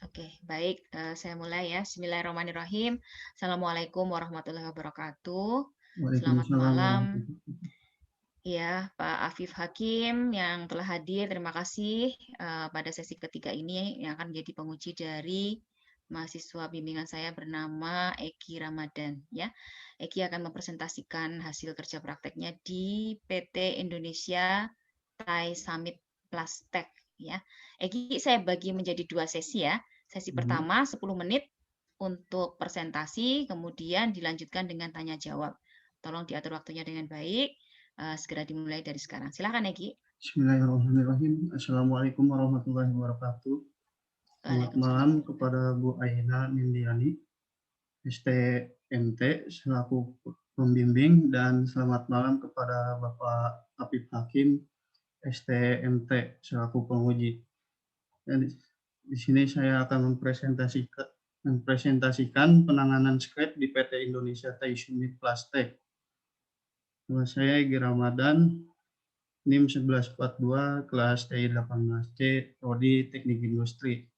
Oke, baik. Saya mulai ya. Bismillahirrahmanirrahim. Assalamualaikum warahmatullahi wabarakatuh. Selamat Waalaikumsalam malam, warahmatullahi wabarakatuh. ya Pak Afif Hakim yang telah hadir. Terima kasih pada sesi ketiga ini yang akan menjadi penguji dari mahasiswa bimbingan saya bernama Eki Ramadan. Ya, Eki akan mempresentasikan hasil kerja prakteknya di PT Indonesia Thai Summit Plastek. Ya, Eki saya bagi menjadi dua sesi ya. Sesi Mhm. pertama 10 menit untuk presentasi, kemudian dilanjutkan dengan tanya jawab. Tolong diatur waktunya dengan baik. Segera dimulai dari sekarang. Silakan Egi. Bismillahirrahmanirrahim. Assalamualaikum warahmatullahi wabarakatuh. Selamat Waalaikumsalam. malam kepada Bu Aina Nindiani, STMT selaku pembimbing, dan selamat malam kepada Bapak Afif Hakim, STMT selaku penguji. Dan di sini saya akan mempresentasikan penanganan scrap di PT Indonesia Thai Summit Plastek. Nama saya Egy Ramadan, NIM 1142, kelas TI 18C, Prodi Teknik Industri.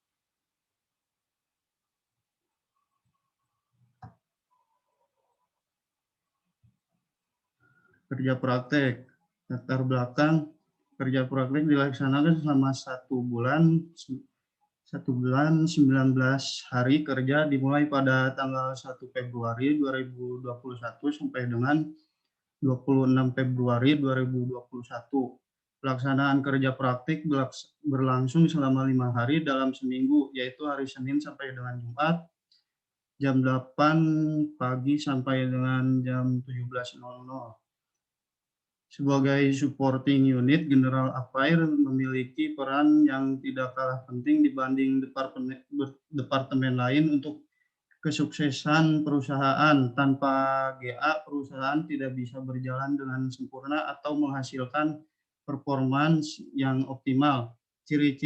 Kerja praktek. Latar belakang kerja praktek dilaksanakan selama 1 bulan 19 hari kerja dimulai pada tanggal 1 Februari 2021 sampai dengan 26 Februari 2021. Pelaksanaan kerja praktik berlangsung selama 5 hari dalam seminggu, yaitu hari Senin sampai dengan Jumat, jam 8 pagi sampai dengan jam 17.00. Sebagai supporting unit, General Affair memiliki peran yang tidak kalah penting dibanding departemen lain untuk kesuksesan perusahaan. Tanpa GA, perusahaan tidak bisa berjalan dengan sempurna atau menghasilkan performance yang optimal. Ciri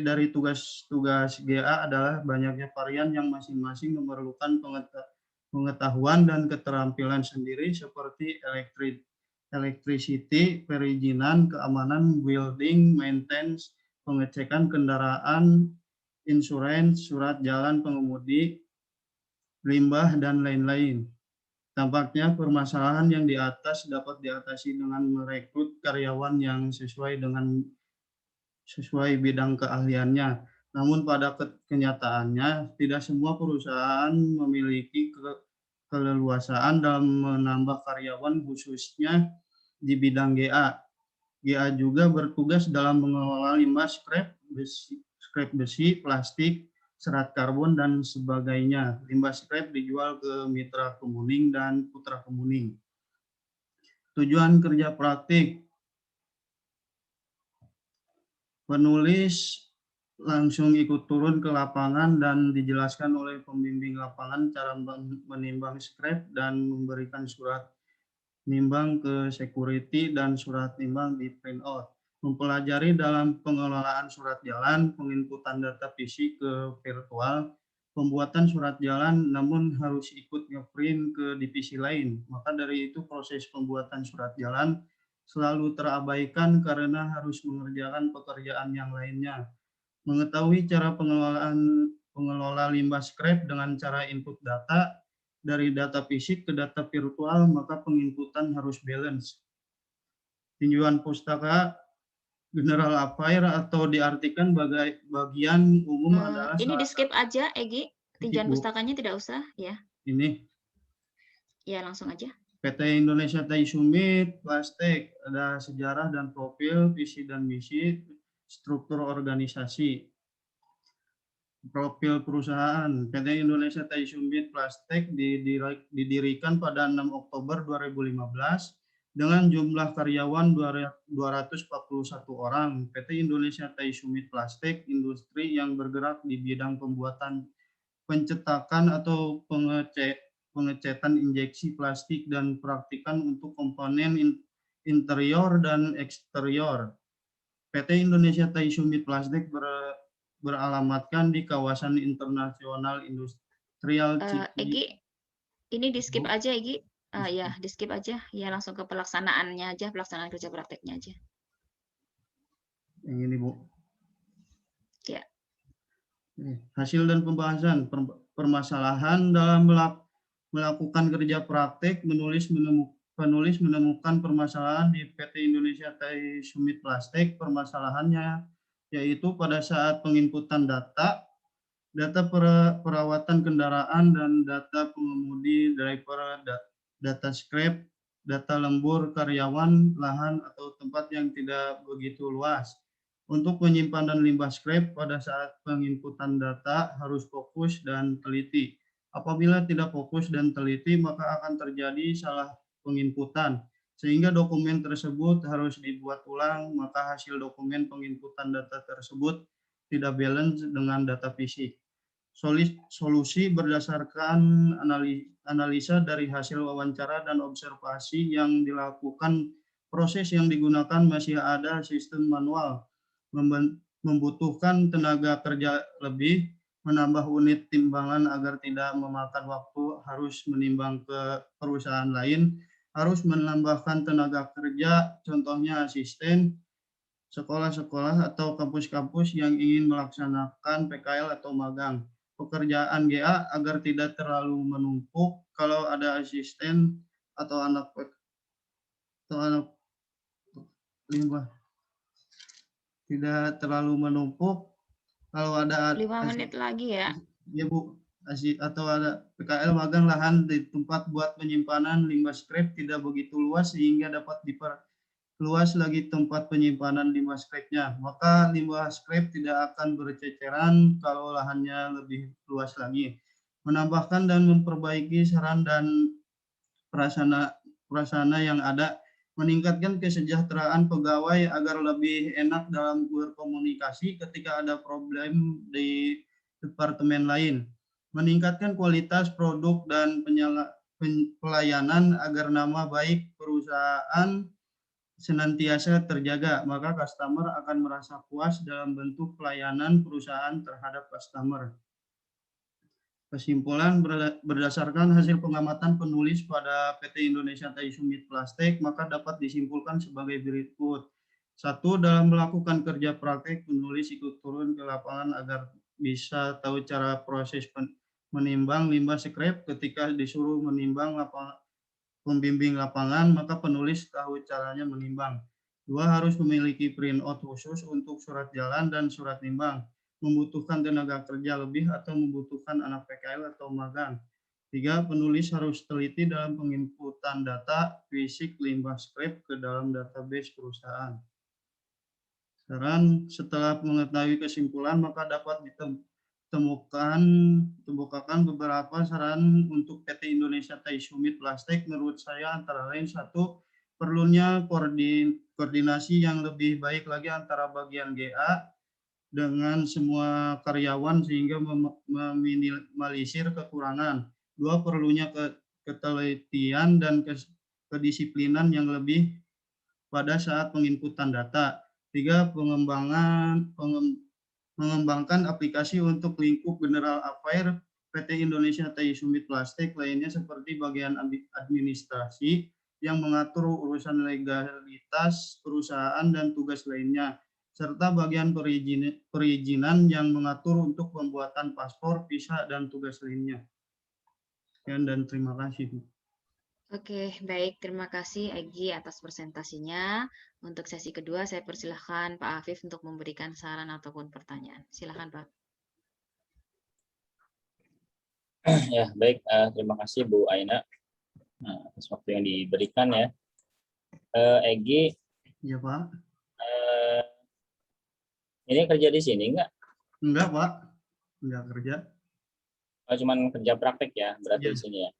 dari tugas-tugas GA adalah banyaknya varian yang masing-masing memerlukan pengetahuan dan keterampilan sendiri seperti electricity, perizinan, keamanan, building, maintenance, pengecekan kendaraan, insurans, surat jalan pengemudi, limbah, dan lain-lain. Tampaknya permasalahan yang di atas dapat diatasi dengan merekrut karyawan yang sesuai bidang keahliannya. Namun pada kenyataannya, tidak semua perusahaan memiliki keleluasaan dalam menambah karyawan khususnya di bidang GA. GA juga bertugas dalam mengelola limbah scrap besi, plastik, serat karbon, dan sebagainya. Limbah scrap dijual ke mitra kemuning dan putra kemuning. Tujuan kerja praktik. Penulis langsung ikut turun ke lapangan dan dijelaskan oleh pembimbing lapangan cara menimbang scrap dan memberikan surat nimbang ke security dan surat nimbang di print out. Mempelajari dalam pengelolaan surat jalan, penginputan data fisik ke virtual, pembuatan surat jalan namun harus ikut ngeprint ke divisi lain. Maka dari itu proses pembuatan surat jalan selalu terabaikan karena harus mengerjakan pekerjaan yang lainnya. Mengetahui cara pengelola limbah scrap dengan cara input data dari data fisik ke data virtual, maka penginputan harus balance. Tinjauan pustaka General Affair atau diartikan bagian umum adalah Ini di salah skip satu aja, Egi. titik, Tinjauan Bu. pustakanya tidak usah, ya. Ini Ya, langsung aja. PT Indonesia Thai Summit Plastek, ada sejarah dan profil, visi dan misi, struktur organisasi. Profil perusahaan. PT Indonesia Thai Summit Plastek didirikan pada 6 Oktober 2015 dengan jumlah karyawan 241 orang. PT Indonesia Thai Summit Plastek industri yang bergerak di bidang pembuatan pencetakan atau pengecetan injeksi plastik dan praktikan untuk komponen interior dan eksterior. PT Indonesia Thai Summit Plastek beralamatkan di kawasan internasional industrial Cipinang. Egi, ini di skip aja, Egi. Ya, di skip aja. Ya, langsung ke pelaksanaannya aja, pelaksanaan kerja prakteknya aja. Yang ini, Bu. Ya. Hasil dan pembahasan permasalahan dalam melakukan kerja praktek, penulis menemukan permasalahan di PT Indonesia Tai Sumit Plastik. Permasalahannya yaitu pada saat penginputan data perawatan kendaraan dan data pengemudi, driver, data scrap, data lembur karyawan, lahan atau tempat yang tidak begitu luas. Untuk penyimpanan limbah scrap pada saat penginputan data harus fokus dan teliti. Apabila tidak fokus dan teliti, maka akan terjadi salah penginputan, sehingga dokumen tersebut harus dibuat ulang, maka hasil dokumen penginputan data tersebut tidak balance dengan data fisik. Solusi berdasarkan analisa dari hasil wawancara dan observasi yang dilakukan. Proses yang digunakan masih ada sistem manual, membutuhkan tenaga kerja lebih, menambah unit timbangan agar tidak memakan waktu, harus menimbang ke perusahaan lain, harus menambahkan tenaga kerja, contohnya asisten, sekolah-sekolah atau kampus-kampus yang ingin melaksanakan PKL atau magang. Pekerjaan GA agar tidak terlalu menumpuk kalau ada asisten atau anak limbah, tidak terlalu menumpuk kalau ada 5 menit lagi ya. Ya Bu, atau ada PKL magang lahan di tempat buat penyimpanan limbah scrap tidak begitu luas sehingga dapat luas lagi tempat penyimpanan limbah scrap-nya, maka limbah scrap tidak akan berceceran kalau lahannya lebih luas lagi. Menambahkan dan memperbaiki saran dan prasarana yang ada, meningkatkan kesejahteraan pegawai agar lebih enak dalam berkomunikasi ketika ada problem di departemen lain. Meningkatkan kualitas produk dan pelayanan agar nama baik perusahaan senantiasa terjaga, maka customer akan merasa puas dalam bentuk pelayanan perusahaan terhadap customer. Kesimpulan, berdasarkan hasil pengamatan penulis pada PT Indonesia Tai Sumit Plastik, maka dapat disimpulkan sebagai berikut. 1. Dalam melakukan kerja praktek, penulis ikut turun ke lapangan agar bisa tahu cara proses menimbang limbah scrap. Ketika disuruh menimbang pembimbing lapangan, maka penulis tahu caranya menimbang. 2. Harus memiliki print out khusus untuk surat jalan dan surat nimbang, membutuhkan tenaga kerja lebih atau membutuhkan anak PKL atau magang. 3. Penulis harus teliti dalam penginputan data fisik limbah scrap ke dalam database perusahaan. Setelah mengetahui kesimpulan, maka dapat temukan beberapa saran untuk PT Indonesia Tai Sumit Plastik. Menurut saya antara lain: 1. Perlunya koordinasi yang lebih baik lagi antara bagian GA dengan semua karyawan sehingga meminimalisir kekurangan. 2. Perlunya ketelitian dan kedisiplinan yang lebih pada saat penginputan data. 3. Mengembangkan aplikasi untuk lingkup General Affairs PT Indonesia Tai Sumit Plastik lainnya seperti bagian administrasi yang mengatur urusan legalitas perusahaan dan tugas lainnya, serta bagian perizinan yang mengatur untuk pembuatan paspor, visa, dan tugas lainnya. Sekian dan terima kasih. Oke, baik. Terima kasih Egy atas presentasinya. Untuk sesi kedua, saya persilahkan Pak Afif untuk memberikan saran ataupun pertanyaan. Silakan Pak. Ya, baik. Terima kasih Bu Aina atas waktu yang diberikan ya. Egy, ya Pak. Ini kerja di sini enggak? Enggak Pak, enggak kerja. Oh, cuman kerja praktek ya, berarti Ya. di sini ya.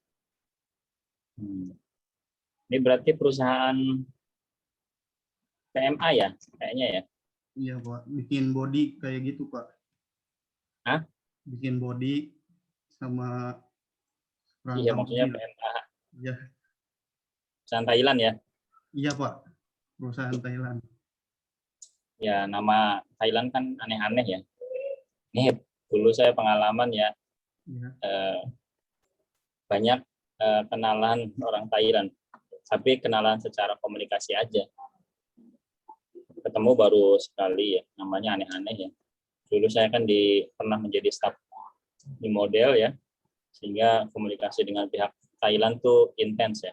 Ini berarti perusahaan PMA ya, kayaknya ya? Iya Pak, bikin body kayak gitu Pak. Hah? Bikin body sama Iya, maksudnya PMA. Iya. Perusahaan Thailand ya? Iya Pak, perusahaan Thailand. Ya, nama Thailand kan aneh-aneh ya. Ini dulu saya pengalaman ya, banyak kenalan orang Thailand, tapi kenalan secara komunikasi aja. Ketemu baru sekali ya, namanya aneh-aneh ya. Dulu saya kan pernah menjadi staf di model ya, sehingga komunikasi dengan pihak Thailand tuh intens ya.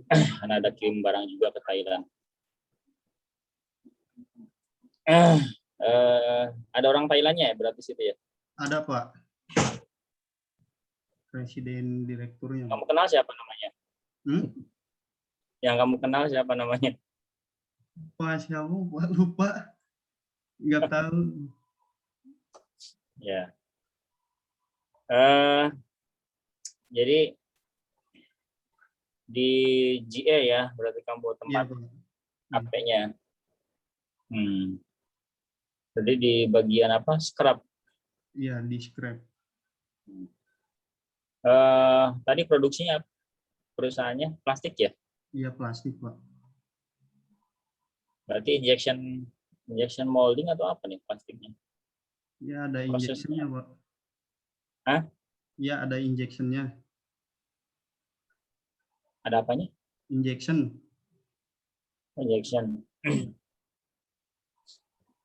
Karena ada kirim barang juga ke Thailand. Ada orang Thailandnya ya berarti situ ya? Ada Pak, presiden direkturnya. Kamu kenal siapa namanya? Yang kamu kenal siapa namanya? Pak siapa Pak, lupa, nggak tahu. Ya. Jadi di GA ya, berarti kamu tempat HP-nya. Jadi di bagian apa? Scrap. Iya, di scrap. Tadi produksinya perusahaannya plastik ya? Iya, plastik Pak. Berarti injection molding atau apa nih plastiknya? Ya, ada injectionnya Pak. Hah? Iya, ada injectionnya. Ada apanya? Injection. Injection.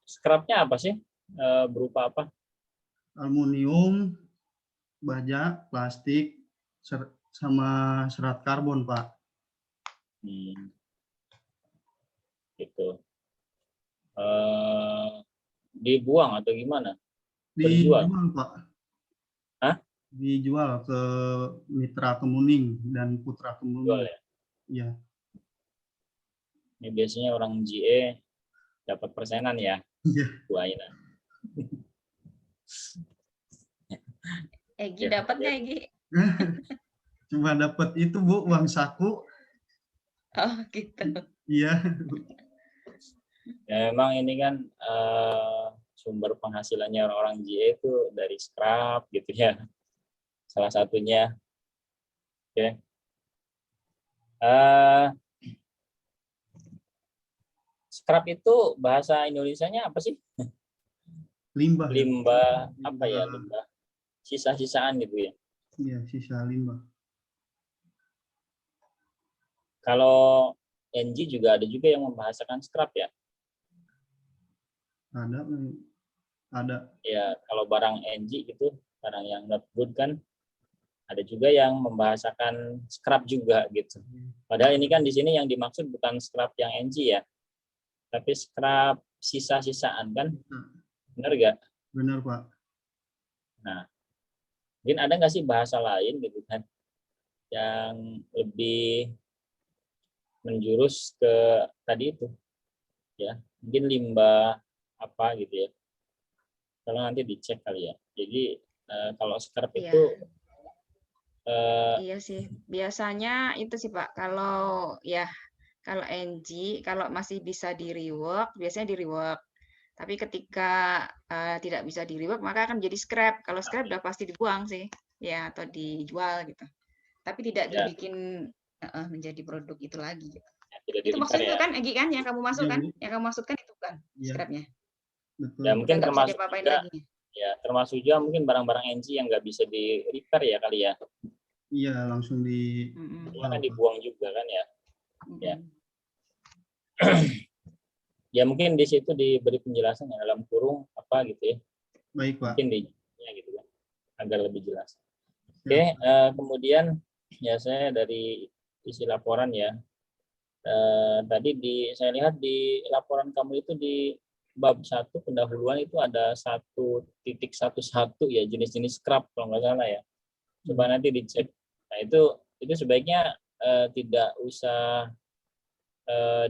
Scrapnya apa sih? Berupa apa? Aluminium, baja, plastik, sama serat karbon Pak. Gitu. Dibuang atau gimana? Dijual Pak. Hah? Dijual ke Mitra Kemuning dan Putra Kemuning. Jual ya? Iya. Ini biasanya orang GA dapat persenan ya, Iya. Bu Aina. Egi dapatnya Egi? Cuma dapat itu Bu, uang saku. Oh gitu. Iya. Ya, memang ini kan sumber penghasilannya orang-orang GA itu dari scrap gitu ya. Salah satunya. Oke. Scrap itu bahasa Indonesianya apa sih? Limbah. Limbah apa ya? Limbah sisa-sisaan gitu ya. Iya, sisa limbah. Kalau NG juga ada juga yang membahasakan scrap ya. Ada. Ya, kalau barang NG gitu, barang yang not good kan, ada juga yang membahasakan scrap juga gitu. Padahal ini kan di sini yang dimaksud bukan scrap yang NG ya, tapi scrap sisa-sisaan kan, benar nggak? Benar Pak. Nah, mungkin ada nggak sih bahasa lain gitu kan, yang lebih menjurus ke tadi itu, ya mungkin limbah apa gitu ya. Kalau nanti dicek kali ya. Jadi kalau scrap itu iya sih, biasanya itu sih Pak. Kalau NG, kalau masih bisa di rework, biasanya di rework. Tapi ketika tidak bisa di rework, maka akan menjadi scrap. Kalau scrap udah pasti dibuang sih, ya atau dijual gitu. Tapi tidak dibikin menjadi produk itu lagi. Gitu. Itu maksudnya itu kan Egi kan yang kamu masuk kan, yang kamu maksudkan itu kan scrapnya. Betul. Ya mungkin termasuk juga, lagi. ya termasuk juga mungkin barang-barang NG yang nggak bisa di repair ya kali ya. Iya, langsung kan dibuang juga kan ya. Ya. Ya mungkin di situ diberi penjelasan ya, dalam kurung apa gitu ya. Baik Pak. Mungkin ya gitu kan, agar lebih jelas. Oke, kemudian ya saya dari isi laporan ya. Tadi saya lihat di laporan kamu itu di bab 1 pendahuluan itu ada 1.11 ya, jenis-jenis scrap kalau nggak salah ya. Coba nanti dicek. Nah itu sebaiknya tidak usah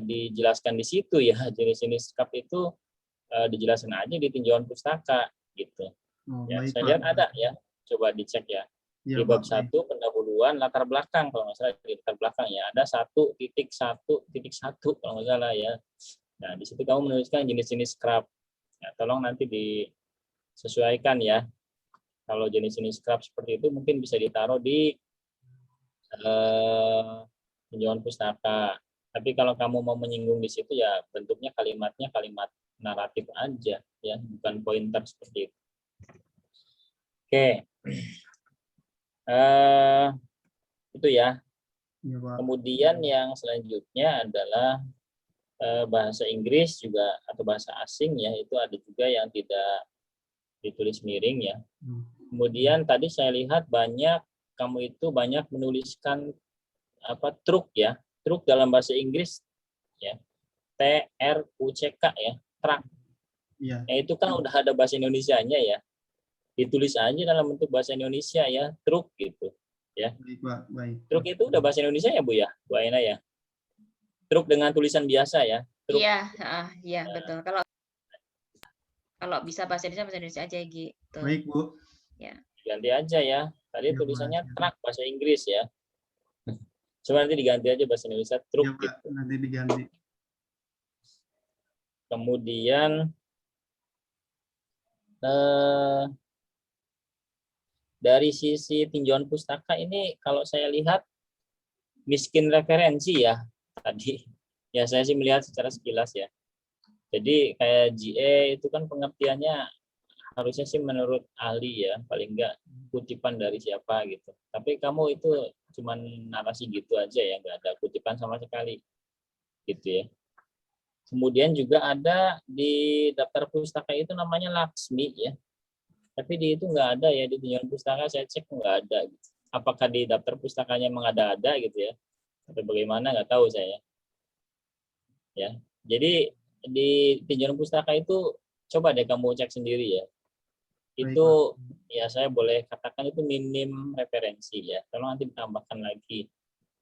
dijelaskan di situ ya, jenis-jenis scrap itu dijelaskan aja di tinjauan pustaka gitu. Ya, saya lihat ada ya, coba dicek ya. Di bab 1 pendahuluan latar belakang kalau nggak salah, di latar belakang ya ada 1.1.1 kalau nggak salah ya. Nah di situ kamu menuliskan jenis-jenis scrap. Ya, tolong nanti disesuaikan ya. Kalau jenis-jenis scrap seperti itu mungkin bisa ditaruh di tinjauan pustaka. Tapi kalau kamu mau menyinggung di situ ya bentuknya kalimatnya kalimat naratif aja ya, bukan pointer seperti itu. Oke. Itu ya. Kemudian yang selanjutnya adalah bahasa Inggris juga atau bahasa asing ya, itu ada juga yang tidak ditulis miring ya. Kemudian tadi saya lihat kamu itu banyak menuliskan truk ya, truk dalam bahasa Inggris ya, TRUCK ya, truk. Iya. Nah, itu kan udah ada bahasa Indonesianya ya, ditulis aja dalam bentuk bahasa Indonesia ya, truk gitu ya. Baik, Pak. Baik. Truk itu udah bahasa Indonesia ya Bu ya, Bu Aina ya. Truk dengan tulisan biasa ya. Truk. Iya, betul. Kalau bisa bahasa Indonesia aja gitu. Baik, Bu. Ya. Ganti aja ya. Tadi Ya, tulisannya Pak. truk bahasa Inggris ya. Coba nanti diganti aja bahasa Indonesia truk Ya, Pak. gitu. Nanti diganti. Kemudian dari sisi tinjauan pustaka ini kalau saya lihat miskin referensi ya tadi. Ya saya sih melihat secara sekilas ya. Jadi kayak GA itu kan pengertiannya harusnya sih menurut ahli ya, paling enggak kutipan dari siapa gitu. Tapi kamu itu cuman narasi gitu aja ya, nggak ada kutipan sama sekali gitu ya. Kemudian juga ada di daftar pustaka itu namanya Laksmi ya. Tapi di itu nggak ada ya, di tinjauan pustaka saya cek nggak ada gitu. Apakah di daftar pustakanya memang ada gitu ya, atau bagaimana nggak tahu saya ya. Jadi di tinjauan pustaka itu coba deh kamu cek sendiri ya, itu ya saya boleh katakan itu minim referensi ya, tolong nanti ditambahkan lagi.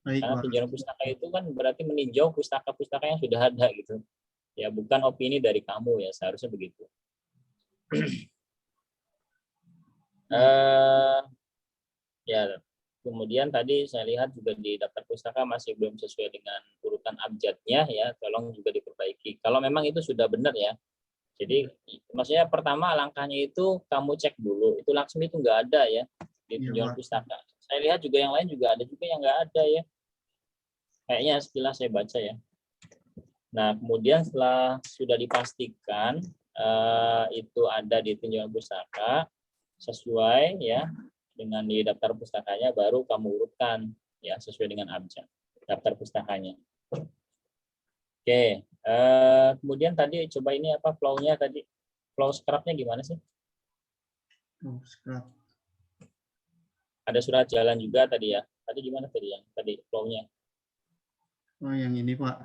Baik, Karena Pak. tinjauan pustaka itu kan berarti meninjau pustaka-pustaka yang sudah ada gitu ya, bukan opini dari kamu ya, seharusnya begitu. Ya, kemudian tadi saya lihat juga di daftar pustaka masih belum sesuai dengan urutan abjadnya ya, tolong juga diperbaiki. Kalau memang itu sudah benar ya. Jadi maksudnya pertama langkahnya itu kamu cek dulu, itu Laksmi itu nggak ada ya di tinjauan pustaka. Saya lihat juga yang lain juga ada juga yang nggak ada ya. Kayaknya sekilas saya baca ya. Nah, kemudian setelah sudah dipastikan itu ada di tinjauan pustaka sesuai ya dengan di daftar pustakanya, baru kamu urutkan ya sesuai dengan abjad daftar pustakanya. Oke, kemudian tadi coba ini apa flow-nya tadi, flow scrap-nya gimana sih? Flow scrap. Ada surat jalan juga tadi ya. Tadi gimana tadi yang tadi flow-nya? Oh, yang ini, Pak.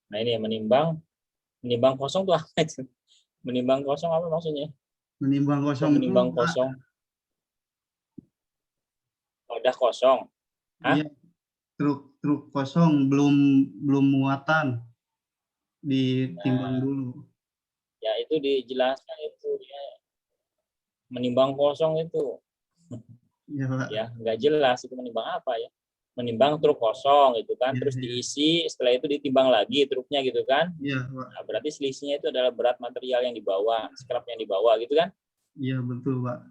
Nah ini menimbang kosong tuh apa itu? Menimbang kosong apa maksudnya? Menimbang kosong itu, menimbang kosong. Oh, udah kosong. Hah? Iya. Truk kosong belum muatan ditimbang dulu. Ya itu dijelaskan itu ya. Menimbang kosong itu. Ya, Pak. Ya, nggak jelas itu menimbang apa ya. Menimbang truk kosong gitu kan, Ya, terus ya. diisi, setelah itu ditimbang lagi truknya gitu kan. Iya, Pak. Nah, berarti selisihnya itu adalah berat material yang dibawa, scrap yang dibawa gitu kan. Iya, betul, Pak.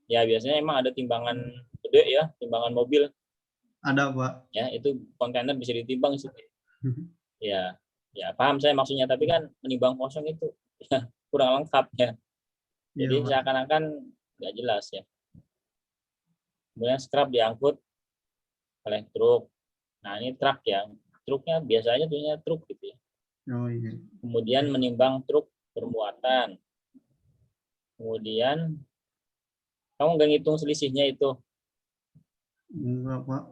Ya, biasanya emang ada timbangan gede ya, timbangan mobil. Ada, Pak. Ya, itu kontainer bisa ditimbang sih. Ya, ya paham saya maksudnya, tapi kan menimbang kosong itu ya, kurang lengkap ya. Jadi Iya, seakan-akan nggak jelas ya. Kemudian scrap diangkut oleh truk. Nah, ini truk ya. Truknya biasanya tuhnya truk gitu ya. Oh, iya. Kemudian menimbang truk bermuatan. Kemudian kamu nggak ngitung selisihnya itu. Enggak, Pak.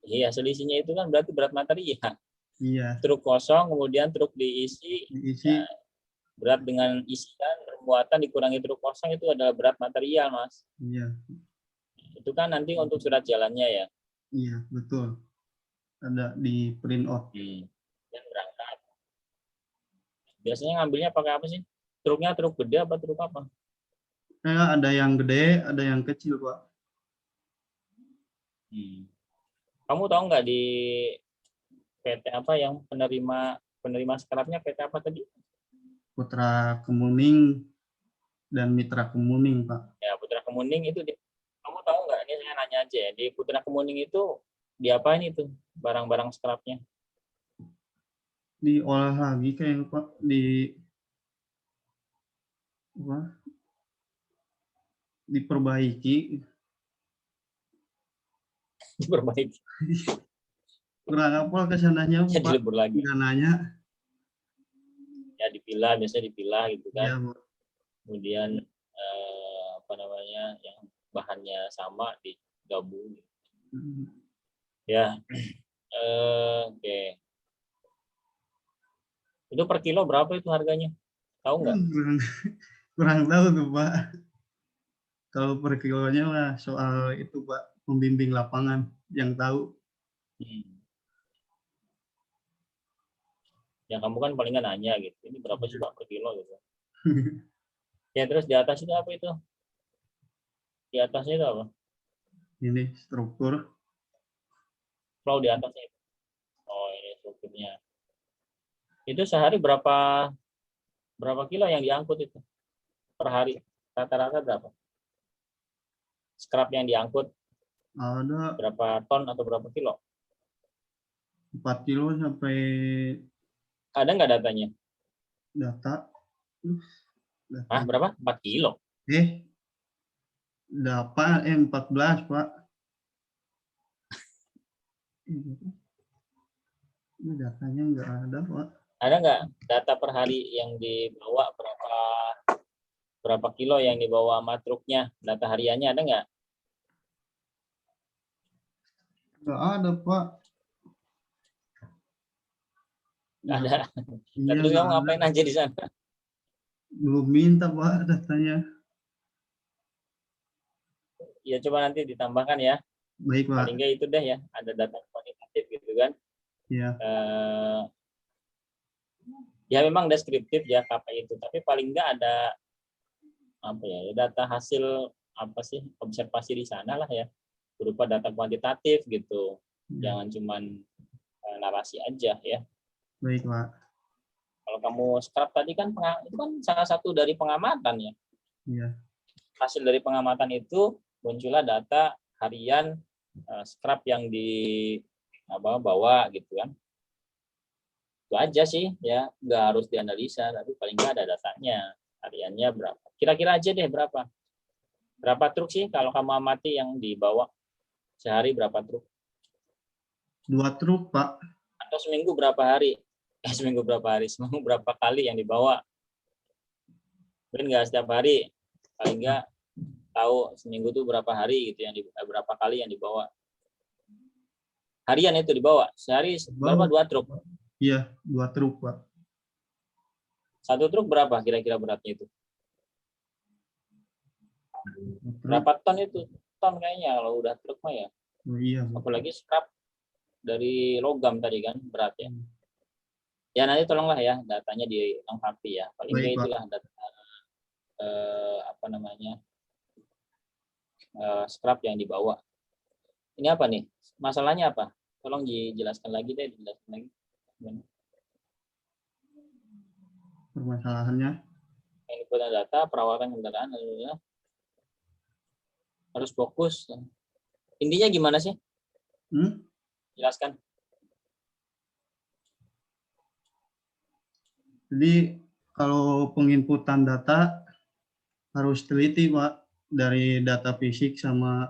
Iya, selisihnya itu kan berarti berat materi ya. Iya. Truk kosong, kemudian truk diisi, ya, berat dengan isian, bermuatan dikurangi truk kosong itu adalah berat material, Mas. Iya. Itu kan nanti untuk surat jalannya ya. Iya, betul. Ada di print out. Dan berangkat. Biasanya ngambilnya pakai apa sih? Truknya truk gede apa truk apa? Ada yang gede, ada yang kecil, Pak. Kamu tahu nggak di PT apa yang penerima scrapnya PT apa tadi? Putra Kemuning dan Mitra Kemuning, Pak. Ya, Putra Kemuning itu kamu tahu nggak? Ini saya nanya aja ya. Di Putra Kemuning itu diapain itu barang-barang scrapnya? Diolah lagi kayak Pak, diperbaiki. diperbaiki. Kurang hafal kesananya Ya dilebur lagi. dananya. Ya dipilah, biasanya dipilah gitu kan. Ya, kemudian apa namanya, yang bahannya sama digabung. Ya, oke. Itu per kilo berapa itu harganya? Tahu nggak? Kurang tahu tuh Pak. Kalau per kilonya lah soal itu Pak, pembimbing lapangan yang tahu. Ya kamu kan paling nggak nanya gitu. Ini berapa sih Pak per kilo gitu. Ya terus di atas itu apa itu? Di atasnya itu apa? Ini struktur. Flow di atasnya itu. Oh ini strukturnya. Itu sehari berapa kilo yang diangkut itu per hari? Rata-rata berapa? Scrap yang diangkut Ada berapa ton atau berapa kilo? 4 kilo sampai. Ada nggak datanya? Data. Berapa? 4 kilo? 14 Pak. Ini datanya nggak ada Pak. Ada nggak data per hari yang dibawa berapa kilo yang dibawa sama truknya? Data hariannya ada nggak? Nggak ada Pak. Nggak ada. Iya, Terus kamu ngapain aja di sana? Belum minta Pak datanya. Ya coba nanti ditambahkan ya. Baik Pak. Paling nggak itu deh ya, ada data kuantitatif gitu kan. Iya. Ya memang deskriptif ya KPI itu, tapi paling nggak ada apa ya, data hasil apa sih, observasi di sana lah ya, berupa data kuantitatif gitu. Jangan cuman narasi aja ya. Baik Pak. Kalau kamu scrap tadi kan itu kan salah satu dari pengamatan ya. Iya. Hasil dari pengamatan itu muncullah data harian scrap yang bawa gitu kan. Itu aja sih ya, nggak harus dianalisa, tapi paling nggak ada datanya, hariannya berapa. Kira-kira aja deh berapa truk sih kalau kamu amati yang dibawa sehari, berapa truk? 2 truk Pak. Atau seminggu berapa hari? Seminggu berapa kali yang dibawa? Mungkin nggak setiap hari, paling nggak tahu seminggu tuh berapa hari gitu, berapa kali yang dibawa. Harian itu dibawa sehari berapa? 2 truk? Iya, 2 truk Pak. 1 truk berapa kira-kira beratnya itu? Berapa ton itu? Ton kayaknya kalau udah truk mah ya. Oh, iya. Apalagi scrap dari logam tadi kan beratnya. Ya nanti tolonglah ya datanya dilengkapi ya. Paling nggak itulah data scrap yang dibawa. Ini apa nih? Masalahnya apa? Tolong dijelaskan lagi deh, Permasalahannya? Inputan data, perawatan kendaraan, harus fokus. Intinya gimana sih? Jelaskan. Jadi kalau penginputan data harus teliti Pak, dari data fisik sama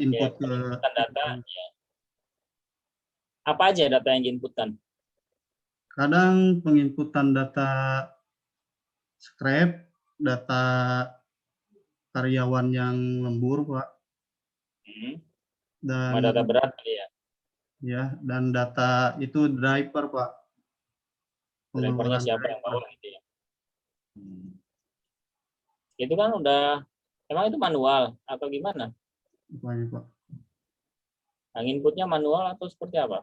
input ke data. Ya. Apa aja data yang diinputkan? Kadang penginputan data scrap, data karyawan yang lembur Pak. Dan data berat ya. Ya, dan data itu driver Pak. Drivernya siapa yang bawa gitu ya. Itu kan udah, emang itu manual atau gimana? Banyak Pak. Inputnya manual atau seperti apa?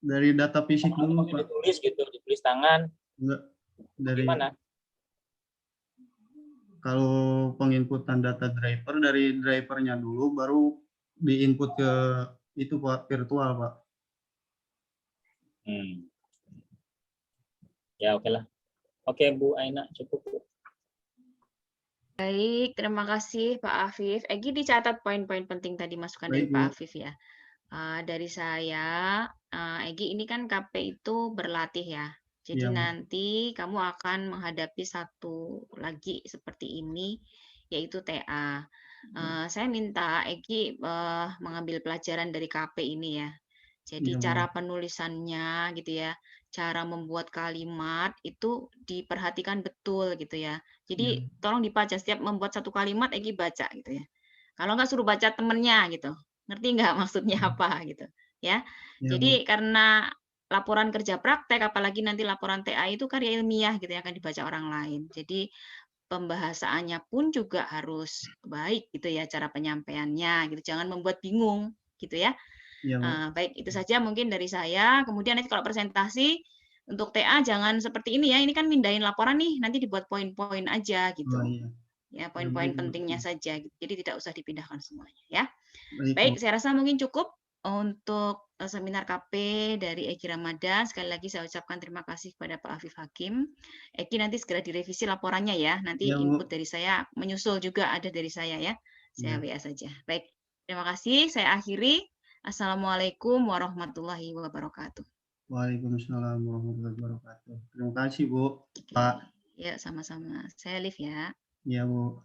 Dari data fisik dulu Pak. Ditulis gitu, ditulis tangan. Enggak. Dari gimana? Kalau penginputan data driver dari drivernya dulu, baru diinput ke itu Pak, virtual Pak. Ya oke lah. Oke Bu Aina, cukup Bu. Baik, terima kasih Pak Afif. Egi dicatat poin-poin penting tadi masukan dari Pak Afif ya. Dari saya, Egi ini kan KP itu berlatih ya. Jadi nanti kamu akan menghadapi satu lagi seperti ini, yaitu TA. Saya minta Eki mengambil pelajaran dari KP ini ya. Jadi Iya, cara penulisannya gitu ya, cara membuat kalimat itu diperhatikan betul gitu ya. Jadi iya, tolong dibaca, setiap membuat satu kalimat Eki baca gitu ya. Kalau nggak suruh baca temennya gitu. Ngerti nggak maksudnya apa gitu ya. iya, Bu. Jadi karena laporan kerja praktek, apalagi nanti laporan TA itu karya ilmiah gitu ya, akan dibaca orang lain. Jadi pembahasannya pun juga harus baik gitu ya, cara penyampaiannya gitu. Jangan membuat bingung gitu ya. Iya, Bu. Baik, itu saja mungkin dari saya. Kemudian nanti kalau presentasi untuk TA jangan seperti ini ya. Ini kan mindahin laporan nih, nanti dibuat poin-poin aja Oh, gitu. iya. Ya, Ya, poin-poin baik, Bu. pentingnya saja gitu. Jadi tidak usah dipindahkan semuanya ya. Baik, Bu. Baik, saya rasa mungkin cukup untuk seminar KP dari Eki Ramadan. Sekali lagi saya ucapkan terima kasih kepada Pak Afif Hakim. Eki nanti segera direvisi laporannya ya. Nanti Iya, input Bu. dari saya menyusul juga ada dari saya ya. Saya Iya. WA saja. Baik, terima kasih. Saya akhiri. Assalamualaikum warahmatullahi wabarakatuh. Waalaikumsalam warahmatullahi wabarakatuh. Terima kasih, Bu. Oke, Pak. ya sama-sama. Saya Liv ya. Iya, Bu.